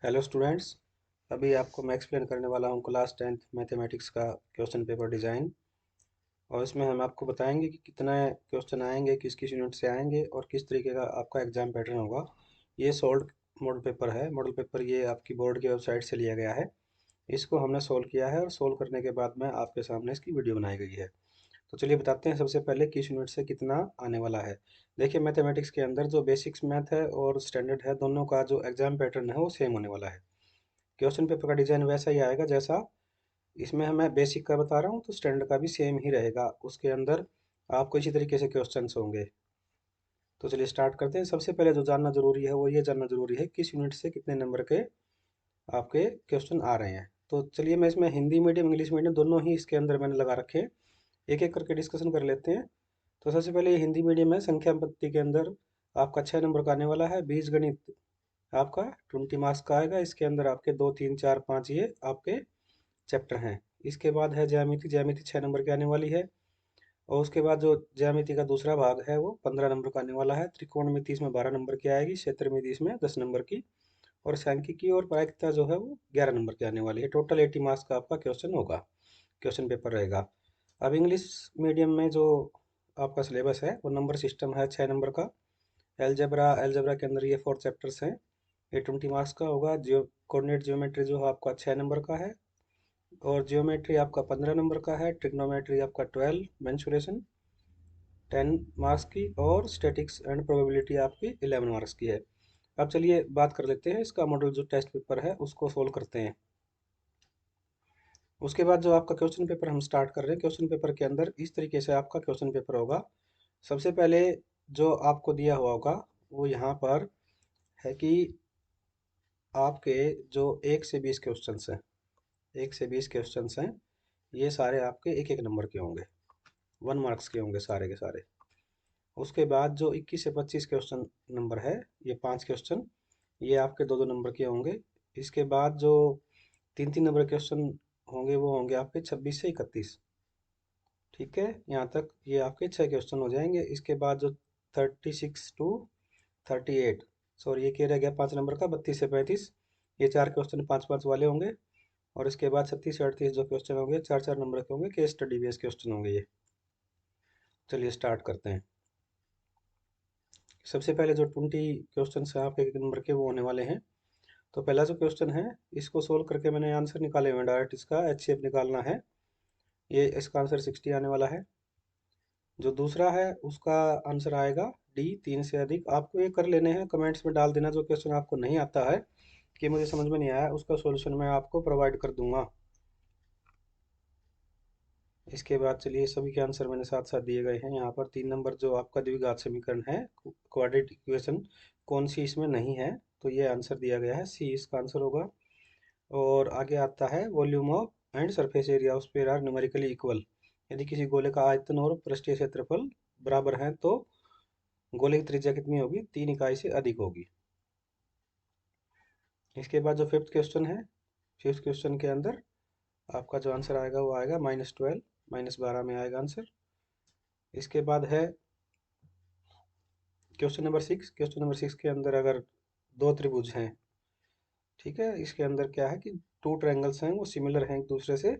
Hello students. अभी आपको मैं एक्सप्लेन करने वाला हूँ क्लास 10th मैथमेटिक्स का क्वेश्चन पेपर डिज़ाइन। और इसमें हम आपको बताएंगे कि कितने क्वेश्चन आएंगे, किस किस यूनिट से आएंगे और किस तरीके का आपका एग्जाम पैटर्न होगा। ये सोल्ड मॉडल पेपर है। मॉडल पेपर ये आपकी बोर्ड की वेबसाइट से लिया गया है। इसको हमने सोल्व किया है और सोल्व करने के बाद में आपके सामने इसकी वीडियो बनाई गई है। तो चलिए बताते हैं सबसे पहले किस यूनिट से कितना आने वाला है। देखिए, मैथमेटिक्स के अंदर जो बेसिक्स मैथ है और स्टैंडर्ड है, दोनों का जो एग्जाम पैटर्न है वो सेम होने वाला है। क्वेश्चन पेपर का डिजाइन वैसा ही आएगा जैसा इसमें मैं बेसिक का बता रहा हूँ, तो स्टैंडर्ड का भी सेम ही रहेगा। उसके अंदर आपको इसी तरीके से क्वेश्चंस होंगे। तो चलिए स्टार्ट करते हैं। सबसे पहले जो जानना जरूरी है वो ये जानना जरूरी है किस यूनिट से कितने नंबर के आपके क्वेश्चन आ रहे हैं। तो चलिए मैं इसमें हिंदी मीडियम इंग्लिश मीडियम दोनों ही इसके अंदर मैंने लगा रखे हैं। एक एक करके डिस्कशन कर लेते हैं। तो सबसे पहले ये हिंदी मीडियम है। संख्या पत्ती के अंदर आपका 6 नंबर का आने वाला है। बीज गणित आपका 20 मार्क्स का आएगा। इसके अंदर आपके 2 3 4 5 ये आपके चैप्टर हैं। इसके बाद है ज्यामिति। ज्यामिति 6 नंबर की आने वाली है। और उसके बाद जो ज्यामिति का दूसरा भाग है वो 15 नंबर का आने वाला है। त्रिकोणमिति इसमें 12 नंबर की आएगी। क्षेत्रमिति इसमें 10 नंबर की। और सांख्यिकी और प्रायिकता जो है वो 11 नंबर की आने वाली है। टोटल 80 मार्क्स का आपका क्वेश्चन होगा, क्वेश्चन पेपर रहेगा। अब इंग्लिश मीडियम में जो आपका सिलेबस है वो नंबर सिस्टम है 6 नंबर का। एलजेब्रा, एलजेब्रा के अंदर ये 4 चैप्टर्स हैं। ये 20 मार्क्स का होगा। जियो कोऑर्डिनेट ज्योमेट्री जो आपका 6 नंबर का है। और जियोमेट्री आपका 15 नंबर का है। ट्रिग्नोमेट्री आपका 12, मेंसुरेशन 10 मार्क्स की। और स्टैटिक्स एंड प्रोबेबिलिटी आपकी 11 मार्क्स की है। अब चलिए बात कर लेते हैं इसका मॉडल जो टेस्ट पेपर है उसको सोल्व करते हैं। उसके बाद जो आपका क्वेश्चन पेपर हम स्टार्ट कर रहे हैं, क्वेश्चन पेपर के अंदर इस तरीके से आपका क्वेश्चन पेपर होगा। सबसे पहले जो आपको दिया हुआ होगा वो यहाँ पर है कि आपके जो 1 से 20 क्वेश्चन हैं, 1 से 20 क्वेश्चन हैं, ये सारे आपके एक एक नंबर के होंगे। 1 मार्क्स के होंगे सारे के सारे। उसके बाद जो 21 से 25 क्वेश्चन नंबर है, ये 5 क्वेश्चन, ये आपके 2 2 नंबर के होंगे। इसके बाद जो 3 3 नंबर क्वेश्चन होंगे वो होंगे आपके 26 से 31। ठीक है, यहाँ तक ये आपके 6 क्वेश्चन हो जाएंगे। इसके बाद जो 36 to 38, सॉरी ये क्या रह गया 5 नंबर का, 32 से 35, ये 4 क्वेश्चन 5 5 वाले होंगे। और इसके बाद 36 से 38 जो क्वेश्चन होंगे 4 4 नंबर के होंगे, केस स्टडी बेस्ड क्वेश्चन होंगे ये। चलिए स्टार्ट करते हैं। सबसे पहले जो 20 क्वेश्चन है आपके एक नंबर के वो होने वाले हैं। तो पहला जो क्वेश्चन है इसको सोल्व करके मैंने आंसर निकाले हुए हैं। डायरेक्ट इसका एच शेप निकालना है। ये इसका आंसर 60 आने वाला है। जो दूसरा है उसका आंसर आएगा डी, 3 से अधिक। आपको ये कर लेने हैं, कमेंट्स में डाल देना जो क्वेश्चन आपको नहीं आता है कि मुझे समझ में नहीं आया, उसका सॉल्यूशन मैं आपको प्रोवाइड कर दूंगा। इसके बाद चलिए सभी के आंसर मैंने साथ साथ दिए गए हैं। यहाँ पर 3 नंबर जो आपका द्विघात समीकरण है, क्वाड्रेटिक इक्वेशन, कौन सी इसमें नहीं है, तो ये आंसर दिया गया है, सी इसका आंसर होगा। और आगे आता है volume of and surface area of sphere are numerically equal. यदि किसी गोले का आयतन और पृष्ठीय क्षेत्रफल बराबर है तो गोले की त्रिज्या कितनी होगी, 3 इकाई से अधिक होगी। इसके बाद जो फिफ्थ क्वेश्चन है, फिफ्थ क्वेश्चन के अंदर आपका जो आंसर आएगा वो आएगा -12, -12 में आएगा आंसर। इसके बाद है क्वेश्चन नंबर 6। क्वेश्चन नंबर 6 के अंदर अगर दो त्रिभुज हैं, ठीक है, इसके अंदर क्या है कि 2 ट्रायंगल्स हैं वो सिमिलर हैं एक दूसरे से।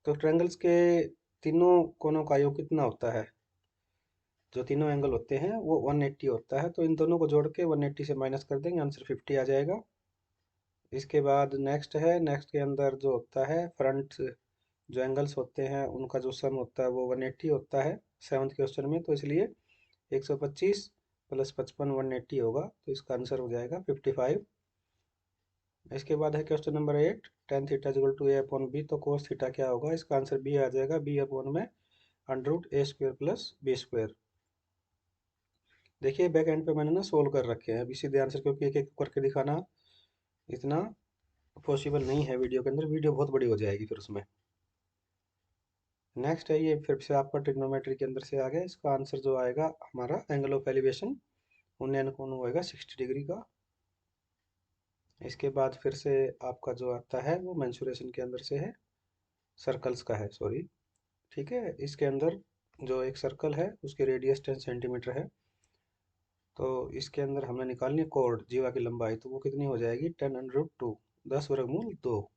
तो ट्रायंगल्स के तीनों कोनों का योग कितना होता है, जो तीनों एंगल होते हैं वो 180 होता है। तो इन दोनों को जोड़ के 180 से माइनस कर देंगे, आंसर 50 आ जाएगा। इसके बाद नेक्स्ट है, नेक्स्ट के अंदर जो होता है फ्रंट, जो एंगल्स होते हैं उनका जो सम होता है वो 180 होता है सेवन्थ क्वेश्चन में। तो इसलिए 125 प्लस 55 180 होगा, तो इसका आंसर हो जाएगा 55। इसके बाद है question number 8। Tan theta equal to A upon B, तो कोस थीटा क्या होगा, इसका आंसर बी आ जाएगा। बी अपॉन में √a² प्लस b²। देखिए बैक एंड पे मैंने ना सोल्व कर रखे हैं अभी सीधे आंसर, क्योंकि एक एक करके दिखाना इतना पॉसिबल नहीं है वीडियो के अंदर, वीडियो बहुत बड़ी हो जाएगी फिर उसमें। नेक्स्ट है ये फिर से आपका ट्रिग्नोमेट्री के अंदर से आ गया। इसका आंसर जो आएगा हमारा एंगल ऑफ एलिवेशन उन्नयन कोण होएगा 60 डिग्री का। इसके बाद फिर से आपका जो आता है वो मेंसुरेशन के अंदर से है, सर्कल्स का है, सॉरी। ठीक है, इसके अंदर जो एक सर्कल है उसकी रेडियस 10 सेंटीमीटर है। तो इसके अंदर हमने निकालनी है कोड जीवा की लंबाई, तो वो कितनी हो जाएगी 10√2, 10√2।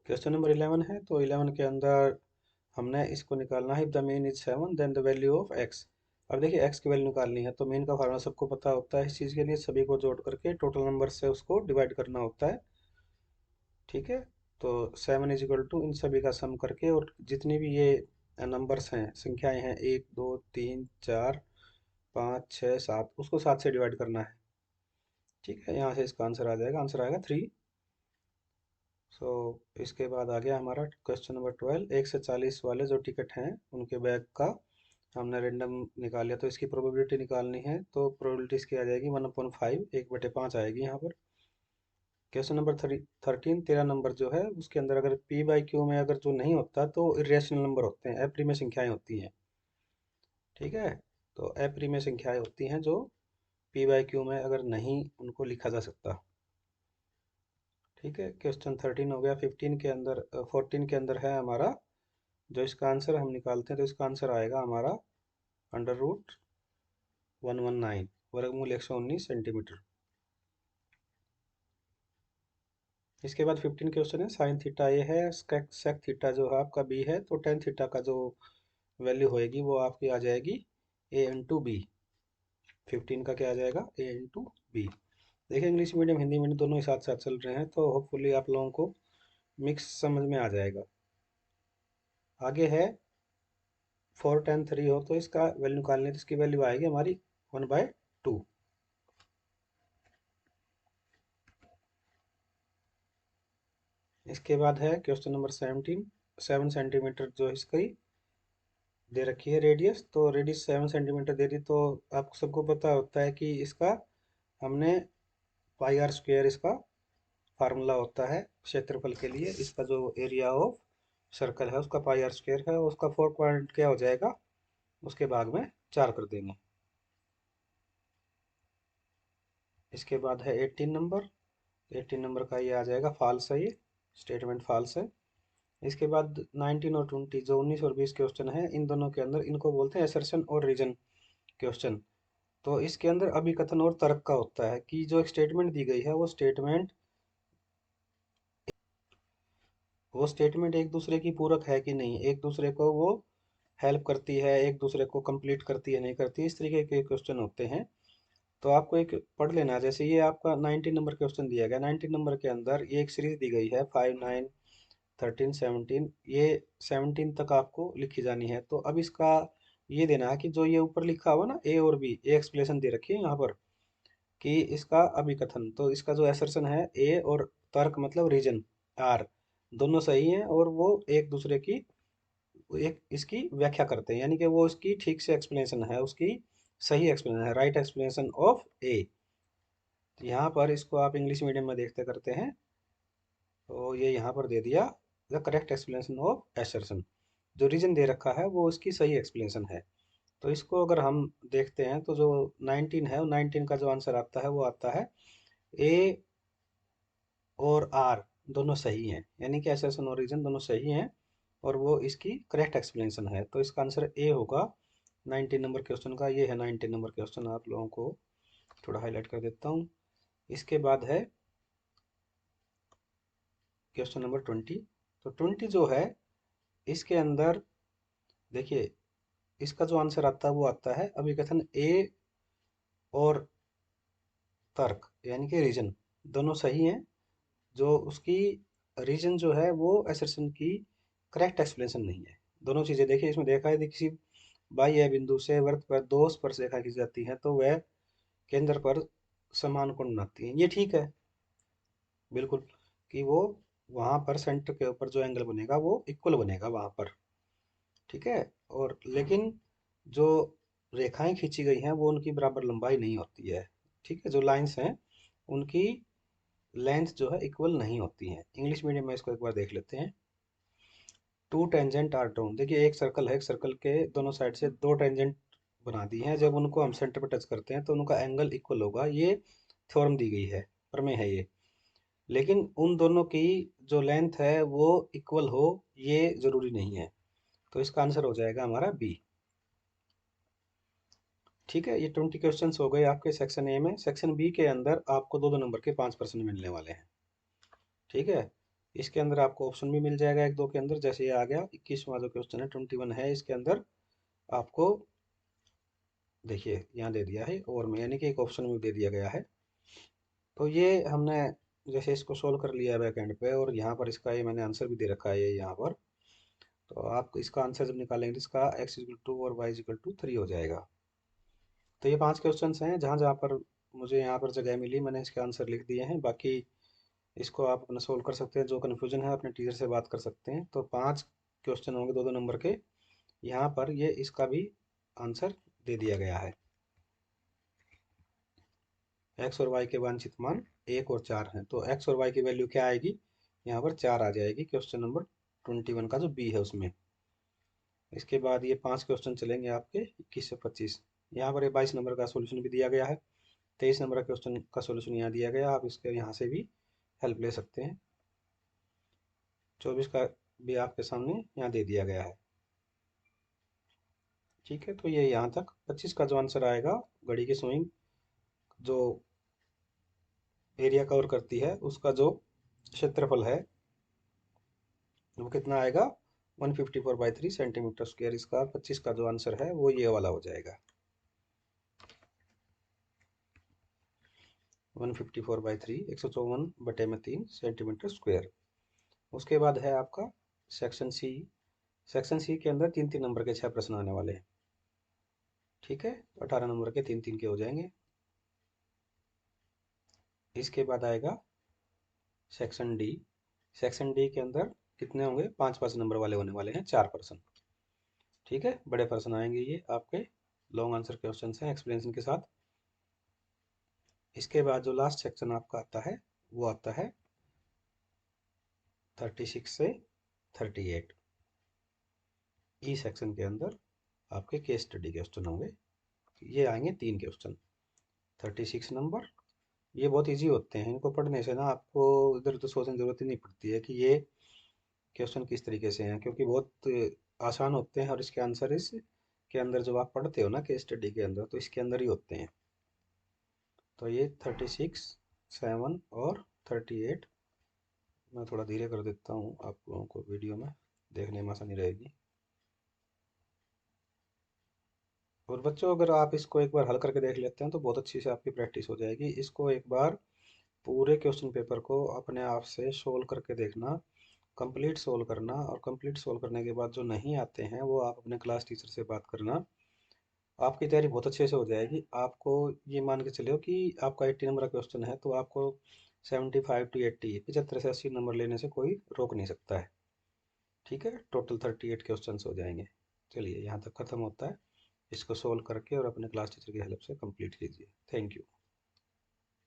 क्वेश्चन नंबर 11 है, तो 11 के अंदर हमने इसको निकालना है, the mean is 7 then the value of X. अब देखिए एक्स की वैल्यू निकालनी है, तो मीन का फार्मूला सबको पता होता है, इस चीज़ के लिए सभी को जोड़ करके टोटल नंबर से उसको डिवाइड करना होता है। ठीक है, तो 7 इज इक्वल टू इन सभी का सम करके, और जितनी भी ये नंबर्स हैं, संख्याएं हैं, 1 2 3 4 5 6 7, उसको 7 से डिवाइड करना है। ठीक है, यहाँ से इसका आंसर आ जाएगा, आंसर आएगा 3। सो इसके बाद आ गया हमारा क्वेश्चन नंबर 12, 1 से 40 वाले जो टिकट हैं उनके बैग का हमने रेंडम निकाल लिया, तो इसकी प्रोबेबिलिटी निकालनी है, तो प्रोबेबिलिटी इसकी आ जाएगी 1/5, 1/5 आएगी यहाँ पर। क्वेश्चन नंबर 13, 13 नंबर जो है उसके अंदर अगर पी बाई क्यू में अगर जो नहीं होता तो इरेशनल नंबर होते हैं, अप्रिमेय संख्याएं होती हैं। ठीक है, तो अप्रिमेय संख्याएं होती हैं जो पी बाई क्यू में अगर नहीं उनको लिखा जा सकता। ठीक है, क्वेश्चन 13 हो गया। 15 के अंदर 14 के अंदर है हमारा, जो इसका आंसर हम निकालते हैं तो इसका आंसर आएगा हमारा √119, वर्गमूल 119 सेंटीमीटर। इसके बाद 15 क्वेश्चन है, साइन थीटा ए है, सेक थीटा जो है आपका बी है, तो टेन थीटा का जो वैल्यू होएगी वो आपकी आ जाएगी a/b। 15 का क्या आ जाएगा, a/b। देखिए इंग्लिश मीडियम हिंदी मीडियम दोनों ही साथ साथ चल रहे हैं, तो होपफुली आप लोगों को मिक्स समझ में आ जाएगा। आगे है 4 tan 3 हो तो इसका वैल्यू निकालनी है, तो इसकी वैल्यू आएगी हमारी 1/2। इसके बाद है क्वेश्चन नंबर 17, 7 सेंटीमीटर जो इसकी दे रखी है रेडियस, तो रेडियस 7 सेंटीमीटर दे दी, तो आपको सबको पता होता है कि इसका हमने πr² इसका फार्मूला होता है क्षेत्रफल के लिए, इसका जो एरिया ऑफ सर्कल है उसका πr² है, उसका 4 पॉइंट क्या हो जाएगा, उसके भाग में 4 कर देंगे। इसके बाद है 18 नंबर, 18 नंबर का ये आ जाएगा फॉल्स है, ये स्टेटमेंट फॉल्स है। इसके बाद 19 और 20 जो 19 और 20 क्वेश्चन है, इन दोनों के अंदर इनको बोलते हैं असर्शन और रीजन क्वेश्चन। तो इसके अंदर अभिकथन और तर्क का होता है कि जो एक स्टेटमेंट दी गई है वो स्टेटमेंट एक दूसरे की पूरक है कि नहीं, एक दूसरे को वो हेल्प करती है, एक दूसरे को कंप्लीट करती है नहीं करती, इस तरीके के क्वेश्चन होते हैं। तो आपको एक पढ़ लेना है, जैसे ये आपका 19 नंबर क्वेश्चन दिया गया, 19 नंबर के अंदर ये एक सीरीज दी गई है 5 9 13 17, ये 17 तक आपको लिखी जानी है। तो अब इसका ये देना है कि जो ये ऊपर लिखा हुआ ना ए और बी, ए एक्सप्लेनेशन दे रखी है यहाँ पर कि इसका अभिकथन, तो इसका जो असर्शन है ए और तर्क मतलब रीजन आर, दोनों सही हैं और वो एक दूसरे की एक इसकी व्याख्या करते हैं, यानी कि वो इसकी ठीक से एक्सप्लेनेशन है, उसकी सही एक्सप्लेनेशन है, राइट एक्सप्लेनेशन ऑफ ए। यहाँ पर इसको आप इंग्लिश मीडियम में देखते करते हैं, तो ये यहाँ पर दे दिया the correct explanation of assertion, जो रीजन दे रखा है वो उसकी सही एक्सप्लेनेशन है। तो इसको अगर हम देखते हैं तो जो 19 है, 19 का जो आंसर आता है वो आता है ए और आर दोनों सही हैं, यानी कि असर्शन और रीजन दोनों सही हैं और वो इसकी करेक्ट एक्सप्लेनेशन है, तो इसका आंसर ए होगा 19 नंबर क्वेश्चन का। ये है 19 नंबर क्वेश्चन, आप लोगों को थोड़ा हाईलाइट कर देता हूँ। इसके बाद है क्वेश्चन नंबर 20, तो 20 जो है इसके अंदर देखिए इसका जो आंसर आता है वो आता है अभिकथन ए और तर्क, यानी कि रीजन दोनों सही हैं, जो उसकी रीजन जो है वो असर्शन की करेक्ट एक्सप्लेनेशन नहीं है। दोनों चीजें देखिए इसमें देखा है कि किसी बाह्य बिंदु से वृत्त पर दो स्पर्शरेखा खींची जाती है तो वह केंद्र पर समान कोण बनाती है, ये ठीक है बिल्कुल, कि वो वहां पर सेंटर के ऊपर जो एंगल बनेगा वो इक्वल बनेगा वहां पर। ठीक है, और लेकिन जो रेखाएं खींची गई हैं वो उनकी बराबर लंबाई नहीं होती है। ठीक है, जो लाइंस हैं उनकी लेंथ जो है इक्वल नहीं होती है। इंग्लिश मीडियम में इसको एक बार देख लेते हैं। टू टेंजेंट आर ड्रॉन, देखिए एक सर्कल है, एक सर्कल के दोनों साइड से दो टेंजेंट बना दी हैं, जब उनको हम सेंटर पर टच करते हैं तो उनका एंगल इक्वल होगा, ये थ्योरम दी गई है, प्रमेय है ये। लेकिन उन दोनों की जो लेंथ है वो इक्वल हो, ये जरूरी नहीं है, तो इसका आंसर हो जाएगा हमारा बी। ठीक है, ये 20 क्वेश्चन हो गए आपके सेक्शन ए में। सेक्शन बी के अंदर आपको दो दो नंबर के 5% मिलने वाले हैं। ठीक है, इसके अंदर आपको ऑप्शन भी मिल जाएगा एक दो के अंदर। जैसे ये आ गया 21वां जो क्वेश्चन है 21 है, इसके अंदर आपको देखिए यहाँ दे दिया है और में, यानी कि एक ऑप्शन में दे दिया गया है। तो ये हमने जैसे इसको सोल्व कर लिया है बैक एंड पे, और यहाँ पर इसका ये मैंने आंसर भी दे रखा है ये यहाँ पर। तो आप इसका आंसर जब निकालेंगे तो इसका x=2 और y=3 हो जाएगा। तो ये 5 क्वेश्चन हैं, जहाँ जहाँ पर मुझे यहाँ पर जगह मिली मैंने इसके आंसर लिख दिए हैं। बाकी इसको आप अपना सोल्व कर सकते हैं। जो कन्फ्यूजन है अपने टीचर से बात कर सकते हैं। तो 5 क्वेश्चन होंगे दो दो नंबर के। यहाँ पर ये इसका भी आंसर दे दिया गया है। एक्स और वाई के वांछित मान 1 और 4 हैं, तो एक्स और वाई की वैल्यू क्या आएगी, यहाँ पर 4 आ जाएगी क्वेश्चन नंबर 21 का जो बी है उसमें। इसके बाद ये 5 क्वेश्चन चलेंगे आपके 21 से 25। यहाँ पर ये 22 नंबर का सोल्यूशन भी दिया गया है। 23 नंबर का क्वेश्चन का सोल्यूशन यहाँ दिया गया, आप इसके यहाँ से भी हेल्प ले सकते हैं। 24 का भी आपके सामने यहाँ दे दिया गया है। ठीक है, तो ये यहाँ तक। 25 का जो आंसर आएगा, घड़ी की सुइंग जो एरिया कवर करती है उसका जो क्षेत्रफल है वो कितना आएगा, 154/3 सेंटीमीटर स्क्वायर। इसका 25 का जो आंसर है वो ये वाला हो जाएगा, 154/3 154/3 सेंटीमीटर स्क्वायर। उसके बाद है आपका सेक्शन सी। सेक्शन सी के अंदर तीन तीन नंबर के 6 प्रश्न आने वाले हैं। ठीक है, 18 नंबर के तीन तीन के हो जाएंगे। इसके बाद आएगा सेक्शन डी। सेक्शन डी के अंदर कितने होंगे, 5 5 नंबर वाले होने वाले हैं, 4 प्रश्न। ठीक है, बड़े प्रश्न आएंगे ये आपके, लॉन्ग आंसर क्वेश्चन हैं एक्सप्लेनेशन के साथ। इसके बाद जो लास्ट सेक्शन आपका आता है वो आता है 36 से 38। ई सेक्शन के अंदर आपके केस स्टडी क्वेश्चन होंगे। ये आएंगे 3 क्वेश्चन, 36 नंबर। ये बहुत इजी होते हैं, इनको पढ़ने से ना आपको इधर उधर सोचने की जरूरत ही नहीं पड़ती है कि ये क्वेश्चन किस तरीके से हैं, क्योंकि बहुत आसान होते हैं। और इसके आंसर इस के अंदर जब आप पढ़ते हो ना केस स्टडी के अंदर, तो इसके अंदर ही होते हैं। तो ये 36, 7 और 38। मैं थोड़ा धीरे कर देता हूँ आप लोगों को, वीडियो में देखने में आसानी रहेगी। और बच्चों अगर आप इसको एक बार हल करके देख लेते हैं तो बहुत अच्छी से आपकी प्रैक्टिस हो जाएगी। इसको एक बार पूरे क्वेश्चन पेपर को अपने आप से सोल्व करके देखना, कंप्लीट सोल्व करना, और कंप्लीट सोल्व करने के बाद जो नहीं आते हैं वो आप अपने क्लास टीचर से बात करना। आपकी तैयारी बहुत अच्छे से हो जाएगी। आपको ये मान के चलो कि आपका 80 नंबर का क्वेश्चन है, तो आपको 75 to 80, 75 से 80 नंबर लेने से कोई रोक नहीं सकता है। ठीक है, टोटल 38 क्वेश्चन हो जाएंगे। चलिए यहाँ तक ख़त्म होता है। इसको सोल्व करके और अपने क्लास टीचर की हेल्प से कंप्लीट कीजिए। Thank you.